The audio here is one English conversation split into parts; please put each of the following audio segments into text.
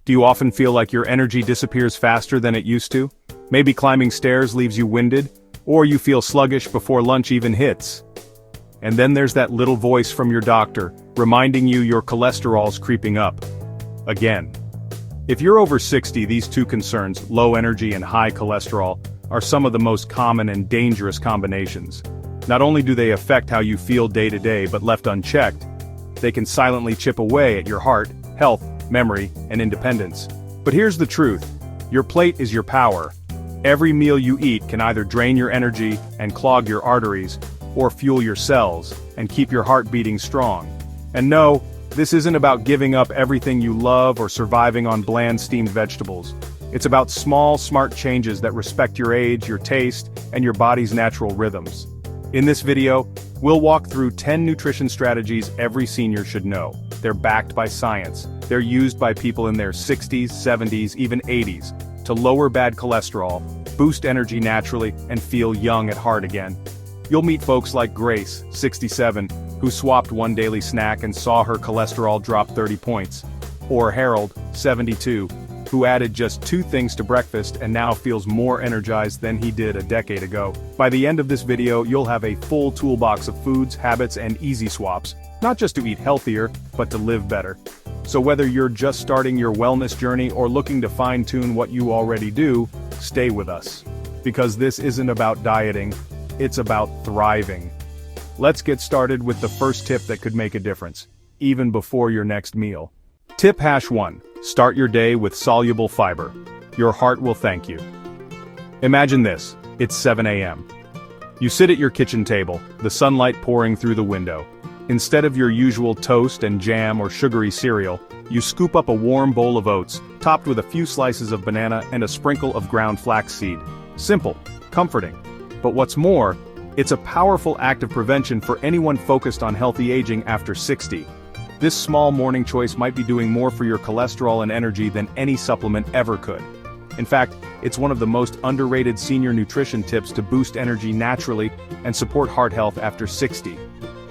Do you often feel like your energy disappears faster than it used to? Maybe climbing stairs leaves you winded, or you feel sluggish before lunch even hits. And then there's that little voice from your doctor, reminding you your cholesterol's creeping up. Again. If you're over 60, these two concerns, low energy and high cholesterol, are some of the most common and dangerous combinations. Not only do they affect how you feel day to day, but left unchecked, they can silently chip away at your heart, health, memory, and independence. But here's the truth. Your plate is your power. Every meal you eat can either drain your energy and clog your arteries, or fuel your cells and keep your heart beating strong. And no, this isn't about giving up everything you love or surviving on bland steamed vegetables. It's about small, smart changes that respect your age, your taste, and your body's natural rhythms. In this video, we'll walk through 10 nutrition strategies every senior should know. They're backed by science. They're used by people in their 60s, 70s, even 80s, to lower bad cholesterol, boost energy naturally, and feel young at heart again. You'll meet folks like Grace, 67, who swapped one daily snack and saw her cholesterol drop 30 points. Or Harold, 72, who added just 2 things to breakfast and now feels more energized than he did a decade ago. By the end of this video, you'll have a full toolbox of foods, habits, and easy swaps, not just to eat healthier, but to live better. So whether you're just starting your wellness journey or looking to fine-tune what you already do, stay with us. Because this isn't about dieting, it's about thriving. Let's get started with the first tip that could make a difference, even before your next meal. Tip #1. Start your day with soluble fiber. Your heart will thank you. Imagine this, it's 7 a.m. You sit at your kitchen table, the sunlight pouring through the window. Instead of your usual toast and jam or sugary cereal, you scoop up a warm bowl of oats, topped with a few slices of banana and a sprinkle of ground flaxseed. Simple, comforting. But what's more, it's a powerful act of prevention for anyone focused on healthy aging after 60. This small morning choice might be doing more for your cholesterol and energy than any supplement ever could. In fact, it's one of the most underrated senior nutrition tips to boost energy naturally and support heart health after 60.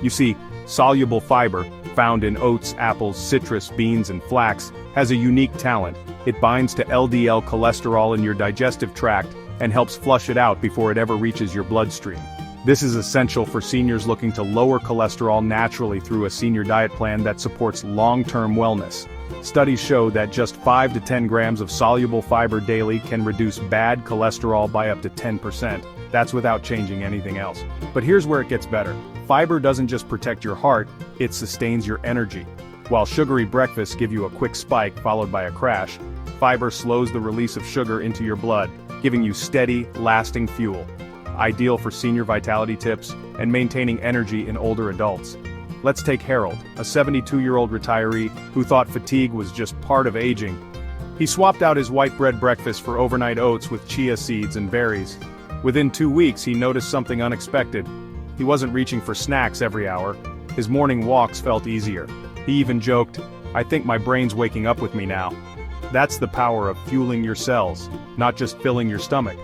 You see, soluble fiber, found in oats, apples, citrus, beans, and flax, has a unique talent. It binds to LDL cholesterol in your digestive tract and helps flush it out before it ever reaches your bloodstream. This is essential for seniors looking to lower cholesterol naturally through a senior diet plan that supports long-term wellness. Studies show that just 5 to 10 grams of soluble fiber daily can reduce bad cholesterol by up to 10%. That's without changing anything else. But here's where it gets better. Fiber doesn't just protect your heart, it sustains your energy. While sugary breakfasts give you a quick spike followed by a crash, fiber slows the release of sugar into your blood, giving you steady, lasting fuel. Ideal for senior vitality tips and maintaining energy in older adults. Let's take Harold, a 72-year-old retiree who thought fatigue was just part of aging. He swapped out his white bread breakfast for overnight oats with chia seeds and berries. Within 2 weeks, he noticed something unexpected. He wasn't reaching for snacks every hour. His morning walks felt easier. He even joked, "I think my brain's waking up with me now." That's the power of fueling your cells, not just filling your stomach.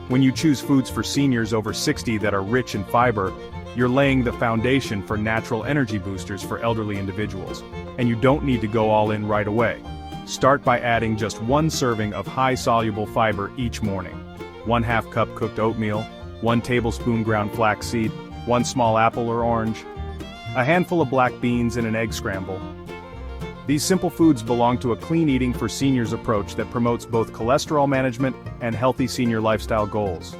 When you choose foods for seniors over 60 that are rich in fiber, you're laying the foundation for natural energy boosters for elderly individuals. And you don't need to go all in right away. Start by adding just 1 serving of high-soluble fiber each morning. 1/2 cup cooked oatmeal, 1 tablespoon ground flaxseed, 1 small apple or orange, a handful of black beans and an egg scramble. These simple foods belong to a clean eating for seniors approach that promotes both cholesterol management and healthy senior lifestyle goals.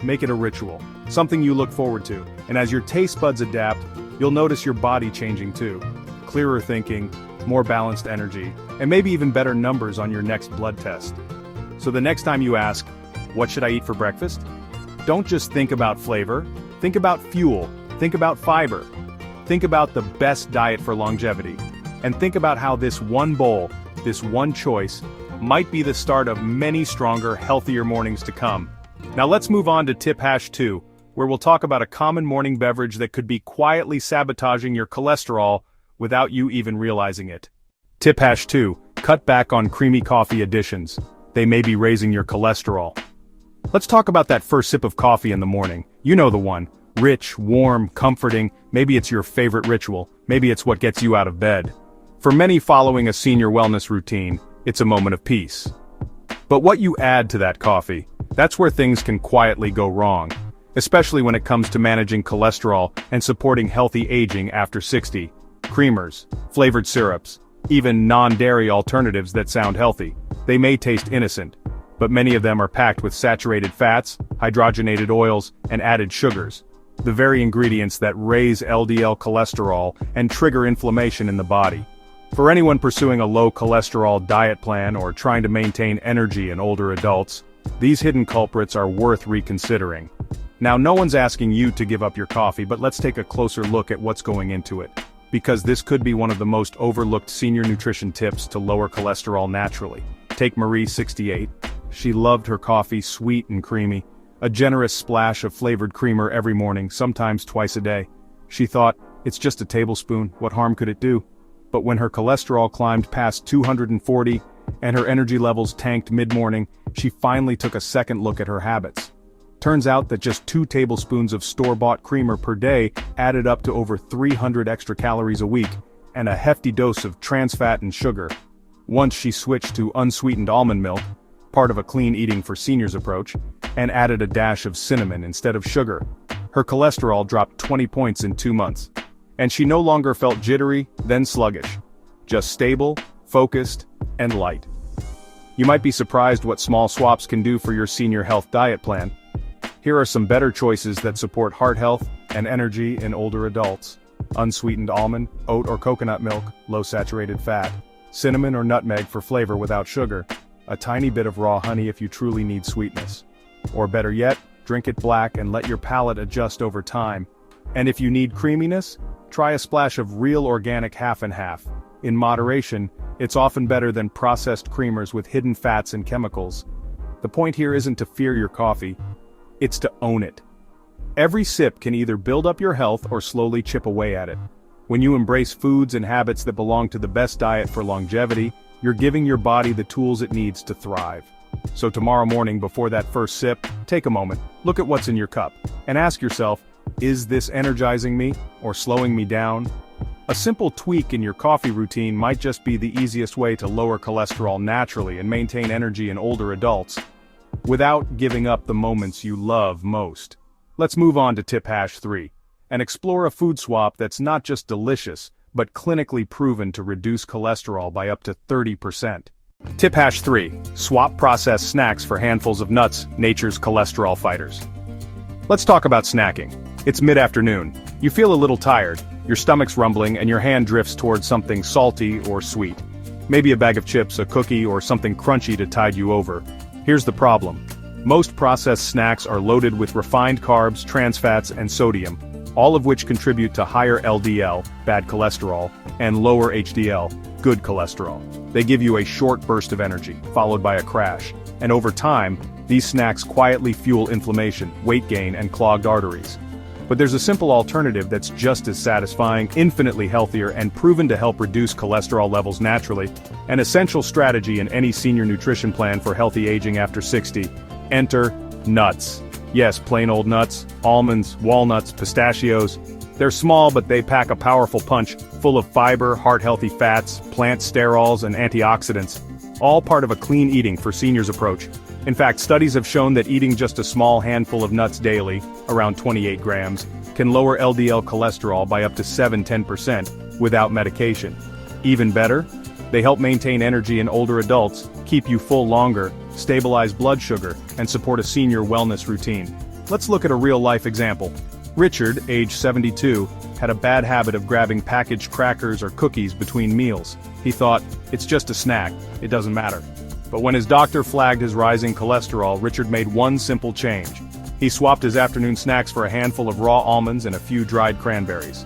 Make it a ritual, something you look forward to, and as your taste buds adapt, you'll notice your body changing too. Clearer thinking, more balanced energy, and maybe even better numbers on your next blood test. So the next time you ask, "What should I eat for breakfast?" Don't just think about flavor, think about fuel, think about fiber. Think about the best diet for longevity. And think about how this one bowl, this one choice, might be the start of many stronger, healthier mornings to come. Now let's move on to tip #2, where we'll talk about a common morning beverage that could be quietly sabotaging your cholesterol without you even realizing it. Tip #2, cut back on creamy coffee additions. They may be raising your cholesterol. Let's talk about that first sip of coffee in the morning. You know the one. Rich, warm, comforting. Maybe it's your favorite ritual. Maybe it's what gets you out of bed. For many following a senior wellness routine, It's a moment of peace. But what you add to that coffee, that's where things can quietly go wrong, especially when it comes to managing cholesterol and supporting healthy aging after 60. Creamers, flavored syrups, even non-dairy alternatives that sound healthy. They may taste innocent, but many of them are packed with saturated fats, hydrogenated oils, and added sugars. The very ingredients that raise LDL cholesterol and trigger inflammation in the body. For anyone pursuing a low-cholesterol diet plan or trying to maintain energy in older adults, these hidden culprits are worth reconsidering. Now, no one's asking you to give up your coffee, but let's take a closer look at what's going into it. Because this could be one of the most overlooked senior nutrition tips to lower cholesterol naturally. Take Marie, 68. She loved her coffee sweet and creamy. A generous splash of flavored creamer every morning, sometimes twice a day. She thought, it's just a tablespoon, what harm could it do? But when her cholesterol climbed past 240 and her energy levels tanked mid-morning, she finally took a second look at her habits. Turns out that just 2 tablespoons of store-bought creamer per day added up to over 300 extra calories a week, and a hefty dose of trans fat and sugar. Once she switched to unsweetened almond milk, part of a clean eating for seniors approach, and added a dash of cinnamon instead of sugar, her cholesterol dropped 20 points in 2 months. And she no longer felt jittery, then sluggish. Just stable, focused, and light. You might be surprised what small swaps can do for your senior health diet plan. Here are some better choices that support heart health and energy in older adults. Unsweetened almond, oat or coconut milk, low saturated fat. Cinnamon or nutmeg for flavor without sugar. A tiny bit of raw honey if you truly need sweetness. Or better yet, drink it black and let your palate adjust over time. And if you need creaminess, try a splash of real organic half and half. In moderation, it's often better than processed creamers with hidden fats and chemicals. The point here isn't to fear your coffee, it's to own it. Every sip can either build up your health or slowly chip away at it. When you embrace foods and habits that belong to the best diet for longevity, you're giving your body the tools it needs to thrive. So tomorrow morning before that first sip, take a moment, look at what's in your cup, and ask yourself, is this energizing me, or slowing me down? A simple tweak in your coffee routine might just be the easiest way to lower cholesterol naturally and maintain energy in older adults, without giving up the moments you love most. Let's move on to tip hash 3, and explore a food swap that's not just delicious, but clinically proven to reduce cholesterol by up to 30%. Tip hash 3, swap processed snacks for handfuls of nuts, nature's cholesterol fighters. Let's talk about snacking. It's mid-afternoon. You feel a little tired, your stomach's rumbling, and your hand drifts towards something salty or sweet. Maybe a bag of chips, a cookie, or something crunchy to tide you over. Here's the problem. Most processed snacks are loaded with refined carbs, trans fats, and sodium, all of which contribute to higher LDL, bad cholesterol, and lower HDL, good cholesterol. They give you a short burst of energy, followed by a crash, and over time, these snacks quietly fuel inflammation, weight gain, and clogged arteries. But there's a simple alternative that's just as satisfying, infinitely healthier, and proven to help reduce cholesterol levels naturally. An essential strategy in any senior nutrition plan for healthy aging after 60. Enter nuts. Yes, plain old nuts, almonds, walnuts, pistachios. They're small, but they pack a powerful punch, full of fiber, heart-healthy fats, plant sterols, and antioxidants. All part of a clean eating for seniors approach. In fact, studies have shown that eating just a small handful of nuts daily, around 28 grams, can lower LDL cholesterol by up to 7–10% without medication. Even better, they help maintain energy in older adults, keep you full longer, stabilize blood sugar, and support a senior wellness routine. Let's look at a real-life example. Richard, age 72, had a bad habit of grabbing packaged crackers or cookies between meals. He thought, it's just a snack, it doesn't matter. But when his doctor flagged his rising cholesterol, Richard made one simple change. He swapped his afternoon snacks for a handful of raw almonds and a few dried cranberries.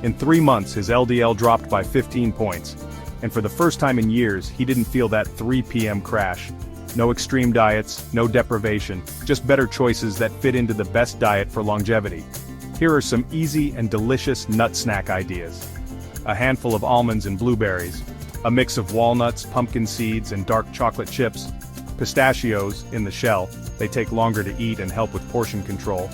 In 3 months, his LDL dropped by 15 points. And for the first time in years, he didn't feel that 3 p.m. crash. No extreme diets, no deprivation, just better choices that fit into the best diet for longevity. Here are some easy and delicious nut snack ideas. A handful of almonds and blueberries. A mix of walnuts, pumpkin seeds, and dark chocolate chips. Pistachios, in the shell, they take longer to eat and help with portion control.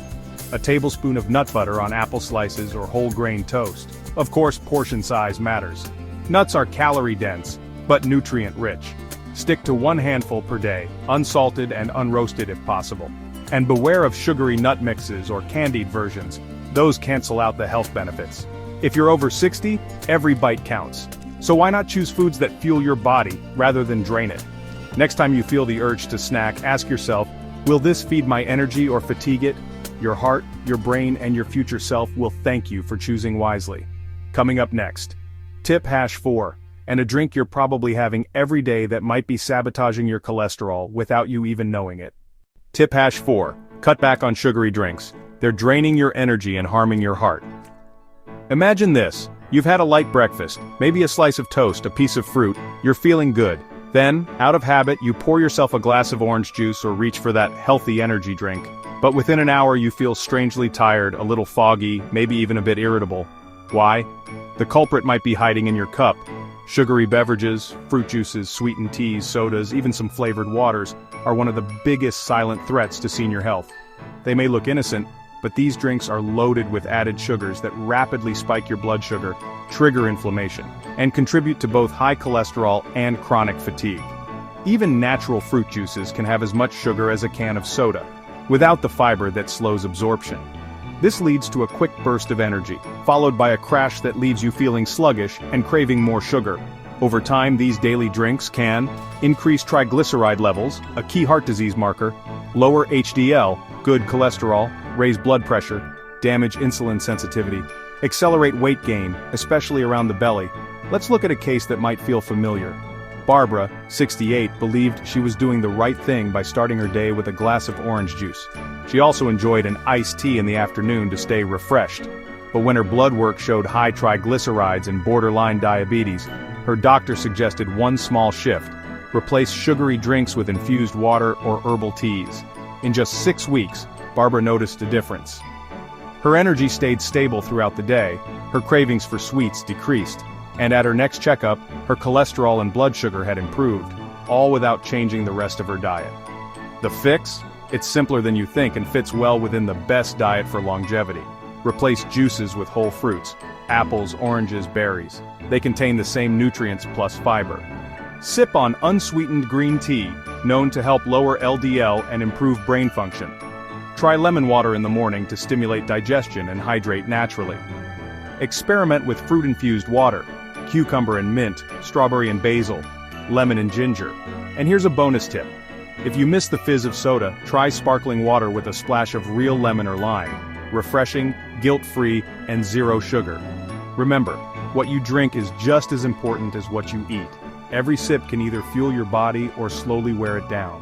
A tablespoon of nut butter on apple slices or whole grain toast. Of course, portion size matters. Nuts are calorie-dense, but nutrient-rich. Stick to 1 handful per day, unsalted and unroasted if possible. And beware of sugary nut mixes or candied versions. Those cancel out the health benefits. If you're over 60, every bite counts. So why not choose foods that fuel your body, rather than drain it? Next time you feel the urge to snack, ask yourself, will this feed my energy or fatigue it? Your heart, your brain, and your future self will thank you for choosing wisely. Coming up next. Tip #4, and a drink you're probably having every day that might be sabotaging your cholesterol without you even knowing it. Tip #4, cut back on sugary drinks. They're draining your energy and harming your heart. Imagine this, you've had a light breakfast, maybe a slice of toast, a piece of fruit, you're feeling good. Then, out of habit, you pour yourself a glass of orange juice or reach for that healthy energy drink. But within an hour you feel strangely tired, a little foggy, maybe even a bit irritable. Why? The culprit might be hiding in your cup. Sugary beverages, fruit juices, sweetened teas, sodas, even some flavored waters, are one of the biggest silent threats to senior health. They may look innocent, but these drinks are loaded with added sugars that rapidly spike your blood sugar, trigger inflammation, and contribute to both high cholesterol and chronic fatigue. Even natural fruit juices can have as much sugar as a can of soda, without the fiber that slows absorption. This leads to a quick burst of energy, followed by a crash that leaves you feeling sluggish and craving more sugar. Over time, these daily drinks can increase triglyceride levels, a key heart disease marker, lower HDL, good cholesterol, raise blood pressure, damage insulin sensitivity, accelerate weight gain, especially around the belly. Let's look at a case that might feel familiar. Barbara, 68, believed she was doing the right thing by starting her day with a glass of orange juice. She also enjoyed an iced tea in the afternoon to stay refreshed. But when her blood work showed high triglycerides and borderline diabetes, her doctor suggested one small shift: replace sugary drinks with infused water or herbal teas. In just 6 weeks, Barbara noticed a difference. Her energy stayed stable throughout the day, her cravings for sweets decreased, and at her next checkup, her cholesterol and blood sugar had improved, all without changing the rest of her diet. The fix? It's simpler than you think and fits well within the best diet for longevity. Replace juices with whole fruits, apples, oranges, berries. They contain the same nutrients plus fiber. Sip on unsweetened green tea, known to help lower LDL and improve brain function. Try lemon water in the morning to stimulate digestion and hydrate naturally. Experiment with fruit-infused water, cucumber and mint, strawberry and basil, lemon and ginger. And here's a bonus tip. If you miss the fizz of soda, try sparkling water with a splash of real lemon or lime. Refreshing, guilt-free, and zero sugar. Remember, what you drink is just as important as what you eat. Every sip can either fuel your body or slowly wear it down.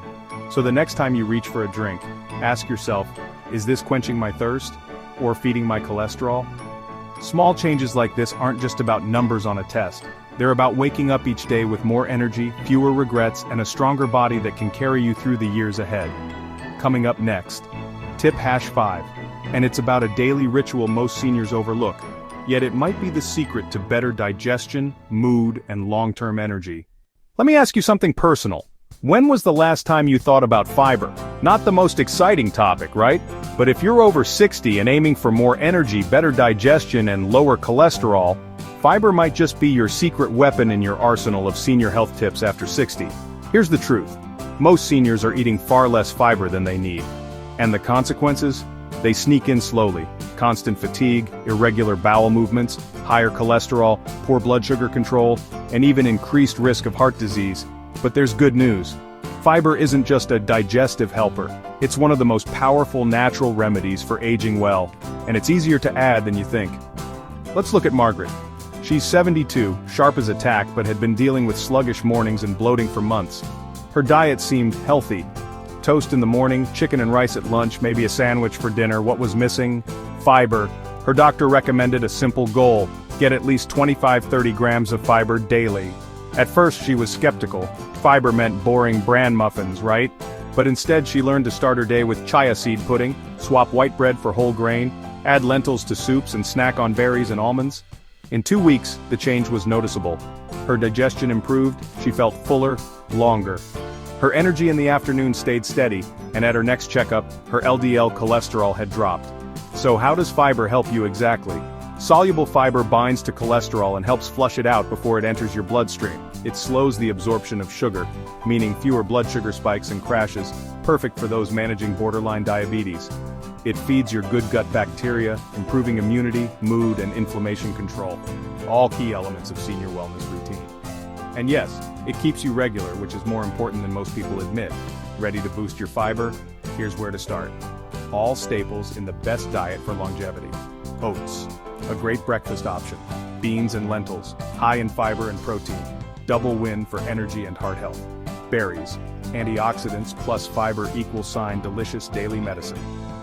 So the next time you reach for a drink, ask yourself, is this quenching my thirst or feeding my cholesterol? Small changes like this aren't just about numbers on a test. They're about waking up each day with more energy, fewer regrets, and a stronger body that can carry you through the years ahead. Coming up next, tip #5, and it's about a daily ritual most seniors overlook, yet it might be the secret to better digestion, mood, and long-term energy. Let me ask you something personal. When was the last time you thought about fiber? Not the most exciting topic, right? But if you're over 60 and aiming for more energy, better digestion, and lower cholesterol, fiber might just be your secret weapon in your arsenal of senior health tips after 60. Here's the truth. Most seniors are eating far less fiber than they need. And the consequences? They sneak in slowly. Constant fatigue, irregular bowel movements, higher cholesterol, poor blood sugar control, and even increased risk of heart disease. But there's good news. Fiber isn't just a digestive helper. It's one of the most powerful natural remedies for aging well, and it's easier to add than you think. Let's look at Margaret. She's 72, sharp as a tack, but had been dealing with sluggish mornings and bloating for months. Her diet seemed healthy. Toast in the morning, chicken and rice at lunch, maybe a sandwich for dinner. What was missing? Fiber. Her doctor recommended a simple goal: get at least 25-30 grams of fiber daily. At first she was skeptical. Fiber meant boring bran muffins, right? But instead she learned to start her day with chia seed pudding, swap white bread for whole grain, add lentils to soups and snack on berries and almonds. In 2 weeks, the change was noticeable. Her digestion improved, she felt fuller, longer. Her energy in the afternoon stayed steady, and at her next checkup, her LDL cholesterol had dropped. So how does fiber help you exactly? Soluble fiber binds to cholesterol and helps flush it out before it enters your bloodstream. It slows the absorption of sugar, meaning fewer blood sugar spikes and crashes, perfect for those managing borderline diabetes. It feeds your good gut bacteria, improving immunity, mood, and inflammation control. All key elements of senior wellness routine. And yes, it keeps you regular, which is more important than most people admit. Ready to boost your fiber? Here's where to start. All staples in the best diet for longevity. Oats, a great breakfast option. Beans and lentils, high in fiber and protein. Double win for energy and heart health. Berries, antioxidants plus fiber equals sign delicious daily medicine.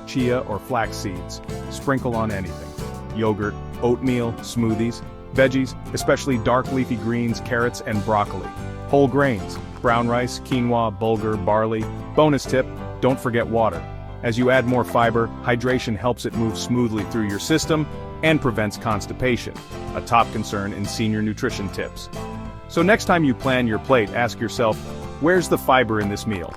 Chia or flax seeds, sprinkle on anything. Yogurt, oatmeal, smoothies, veggies, especially dark leafy greens, carrots, and broccoli. Whole grains, brown rice, quinoa, bulgur, barley. Bonus tip, don't forget water. As you add more fiber, hydration helps it move smoothly through your system and prevents constipation, a top concern in senior nutrition tips. So next time you plan your plate, ask yourself, where's the fiber in this meal?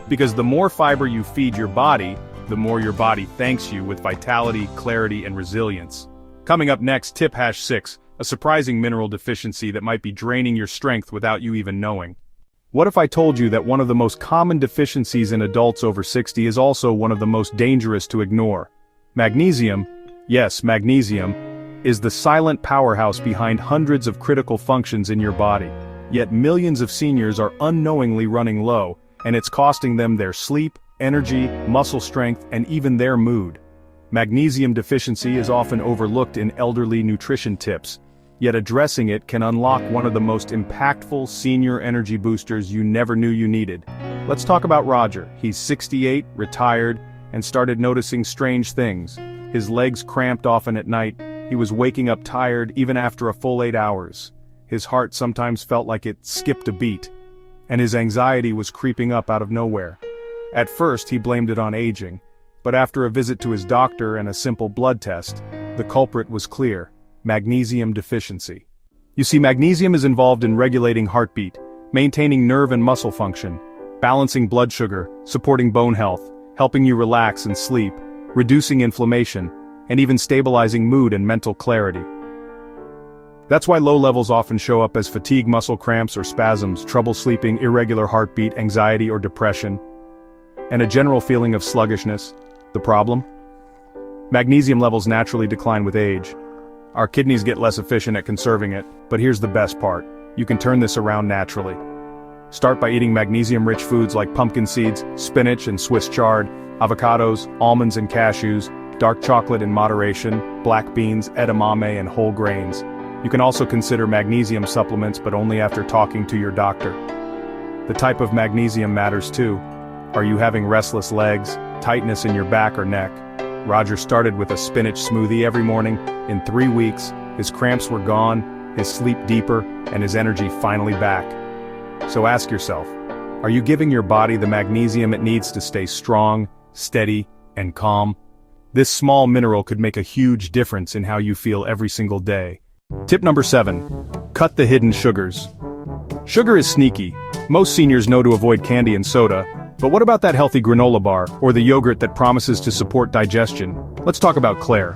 Because the more fiber you feed your body, the more your body thanks you with vitality, clarity, and resilience. Coming up next, tip #6, a surprising mineral deficiency that might be draining your strength without you even knowing. What if I told you that one of the most common deficiencies in adults over 60 is also one of the most dangerous to ignore? Magnesium, yes, magnesium, is the silent powerhouse behind hundreds of critical functions in your body. Yet millions of seniors are unknowingly running low, and it's costing them their sleep, energy, muscle strength, and even their mood. Magnesium deficiency is often overlooked in elderly nutrition tips, yet addressing it can unlock one of the most impactful senior energy boosters you never knew you needed. Let's talk about Roger. He's 68, retired, and started noticing strange things. His legs cramped often at night, he was waking up tired even after a full 8 hours. His heart sometimes felt like it skipped a beat, and his anxiety was creeping up out of nowhere. At first he blamed it on aging, but after a visit to his doctor and a simple blood test, the culprit was clear: magnesium deficiency. You see, magnesium is involved in regulating heartbeat, maintaining nerve and muscle function, balancing blood sugar, supporting bone health, helping you relax and sleep, reducing inflammation, and even stabilizing mood and mental clarity. That's why low levels often show up as fatigue, muscle cramps or spasms, trouble sleeping, irregular heartbeat, anxiety or depression, and a general feeling of sluggishness. The problem? Magnesium levels naturally decline with age. Our kidneys get less efficient at conserving it, but here's the best part. You can turn this around naturally. Start by eating magnesium-rich foods like pumpkin seeds, spinach and Swiss chard, avocados, almonds and cashews, dark chocolate in moderation, black beans, edamame and whole grains. You can also consider magnesium supplements, but only after talking to your doctor. The type of magnesium matters too. Are you having restless legs, tightness in your back or neck? Roger started with a spinach smoothie every morning. In 3 weeks, his cramps were gone, his sleep deeper, and his energy finally back. So ask yourself, are you giving your body the magnesium it needs to stay strong, steady, and calm? This small mineral could make a huge difference in how you feel every single day. Tip number 7, cut the hidden sugars. Sugar is sneaky. Most seniors know to avoid candy and soda, but what about that healthy granola bar, or the yogurt that promises to support digestion? Let's talk about Claire.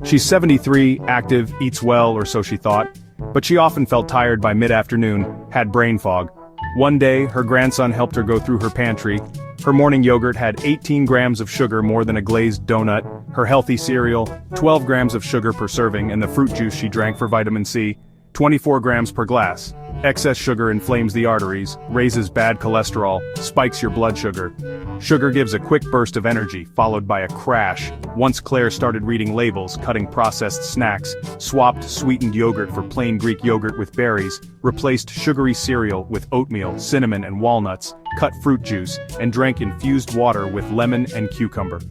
She's 73, active, eats well, or so she thought, but she often felt tired by mid-afternoon, had brain fog. One day, her grandson helped her go through her pantry. Her morning yogurt had 18 grams of sugar more than a glazed donut, her healthy cereal, 12 grams of sugar per serving, and the fruit juice she drank for vitamin C, 24 grams per glass. Excess sugar inflames the arteries, raises bad cholesterol, spikes your blood sugar. Sugar gives a quick burst of energy, followed by a crash. Once Claire started reading labels, cutting processed snacks, swapped sweetened yogurt for plain Greek yogurt with berries, replaced sugary cereal with oatmeal, cinnamon and walnuts, cut fruit juice, and drank infused water with lemon and cucumber.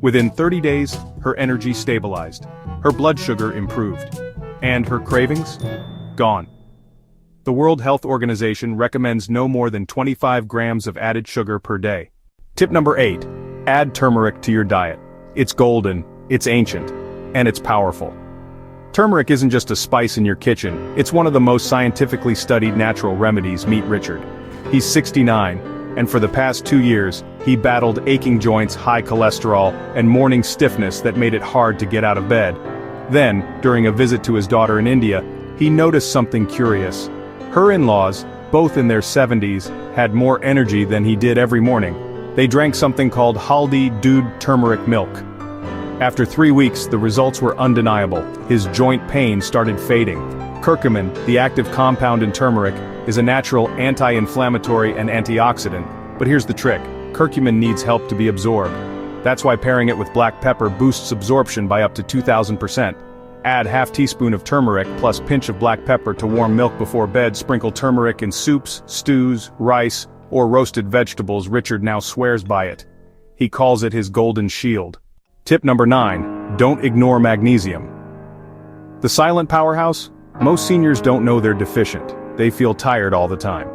Within 30 days, her energy stabilized, her blood sugar improved, and her cravings? Gone. The World Health Organization recommends no more than 25 grams of added sugar per day. Tip number 8, add turmeric to your diet. It's golden, it's ancient, and it's powerful. Turmeric isn't just a spice in your kitchen, it's one of the most scientifically studied natural remedies. Meet Richard. He's 69, and for the past 2 years, he battled aching joints, high cholesterol, and morning stiffness that made it hard to get out of bed. Then, during a visit to his daughter in India, he noticed something curious. Her in-laws, both in their 70s, had more energy than he did every morning. They drank something called haldi doodh turmeric milk. After 3 weeks, the results were undeniable. His joint pain started fading. Curcumin, the active compound in turmeric, is a natural anti-inflammatory and antioxidant, but here's the trick: curcumin needs help to be absorbed. That's why pairing it with black pepper boosts absorption by up to 2,000%. Add half teaspoon of turmeric plus pinch of black pepper to warm milk before bed. Sprinkle turmeric in soups, stews, rice, or roasted vegetables. Richard now swears by it. He calls it his golden shield. Tip number 9, don't ignore magnesium. The silent powerhouse? Most seniors don't know they're deficient. They feel tired all the time.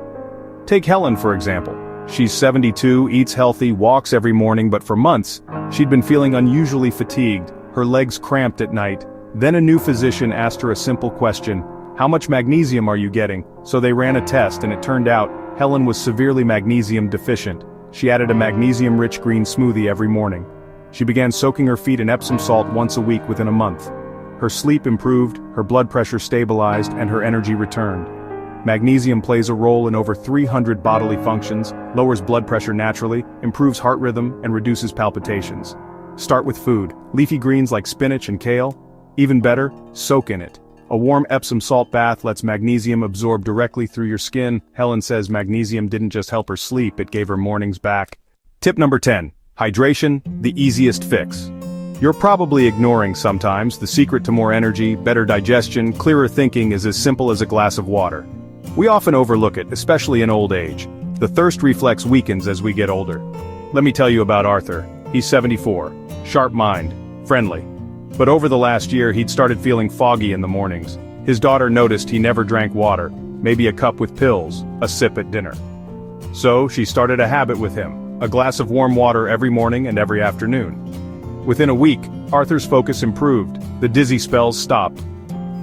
Take Helen for example. She's 72, eats healthy, walks every morning, but for months, she'd been feeling unusually fatigued, her legs cramped at night. Then a new physician asked her a simple question: how much magnesium are you getting? So they ran a test and it turned out, Helen was severely magnesium deficient. She added a magnesium-rich green smoothie every morning. She began soaking her feet in Epsom salt once a week within a month. Her sleep improved, her blood pressure stabilized, and her energy returned. Magnesium plays a role in over 300 bodily functions, lowers blood pressure naturally, improves heart rhythm, and reduces palpitations. Start with food. Leafy greens like spinach and kale. Even better, soak in it. A warm Epsom salt bath lets magnesium absorb directly through your skin. Helen says magnesium didn't just help her sleep, it gave her mornings back. Tip number 10. Hydration, the easiest fix. You're probably ignoring sometimes. The secret to more energy, better digestion, clearer thinking is as simple as a glass of water. We often overlook it, especially in old age. The thirst reflex weakens as we get older. Let me tell you about Arthur. He's 74, sharp mind, friendly. But over the last year he'd started feeling foggy in the mornings. His daughter noticed he never drank water, maybe a cup with pills, a sip at dinner. So she started a habit with him, a glass of warm water every morning and every afternoon. Within a week, Arthur's focus improved, the dizzy spells stopped.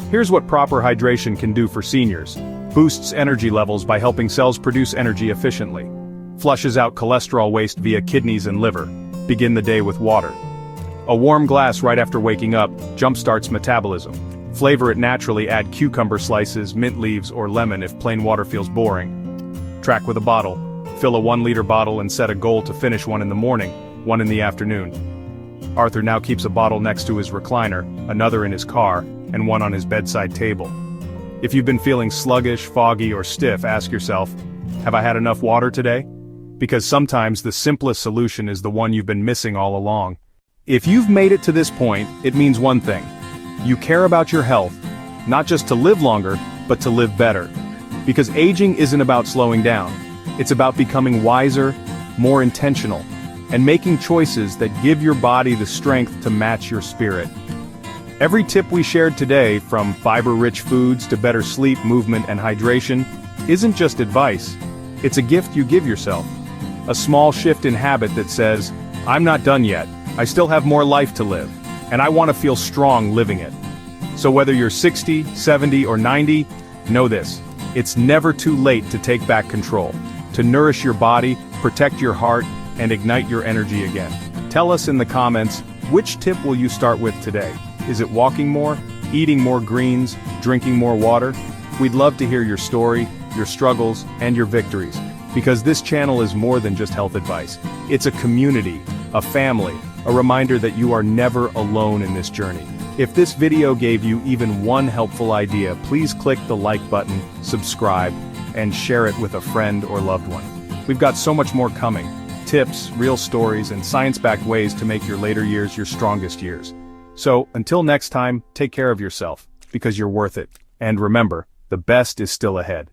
Here's what proper hydration can do for seniors. Boosts energy levels by helping cells produce energy efficiently. Flushes out cholesterol waste via kidneys and liver. Begin the day with water. A warm glass right after waking up jumpstarts metabolism. Flavor it naturally, add cucumber slices, mint leaves, or lemon if plain water feels boring. Track with a bottle. Fill a 1-liter bottle and set a goal to finish one in the morning, one in the afternoon. Arthur now keeps a bottle next to his recliner, another in his car, and one on his bedside table. If you've been feeling sluggish, foggy, or stiff, ask yourself, have I had enough water today? Because sometimes the simplest solution is the one you've been missing all along. If you've made it to this point, it means one thing. You care about your health, not just to live longer, but to live better. Because aging isn't about slowing down. It's about becoming wiser, more intentional, and making choices that give your body the strength to match your spirit. Every tip we shared today, from fiber-rich foods to better sleep, movement, and hydration, isn't just advice. It's a gift you give yourself. A small shift in habit that says, I'm not done yet. I still have more life to live, and I want to feel strong living it. So whether you're 60, 70, or 90, know this: it's never too late to take back control, to nourish your body, protect your heart, and ignite your energy again. Tell us in the comments, which tip will you start with today? Is it walking more, eating more greens, drinking more water? We'd love to hear your story, your struggles, and your victories, because this channel is more than just health advice. It's a community, a family, a reminder that you are never alone in this journey. If this video gave you even one helpful idea, please click the like button, subscribe, and share it with a friend or loved one. We've got so much more coming. Tips, real stories, and science-backed ways to make your later years your strongest years. So, until next time, take care of yourself, because you're worth it. And remember, the best is still ahead.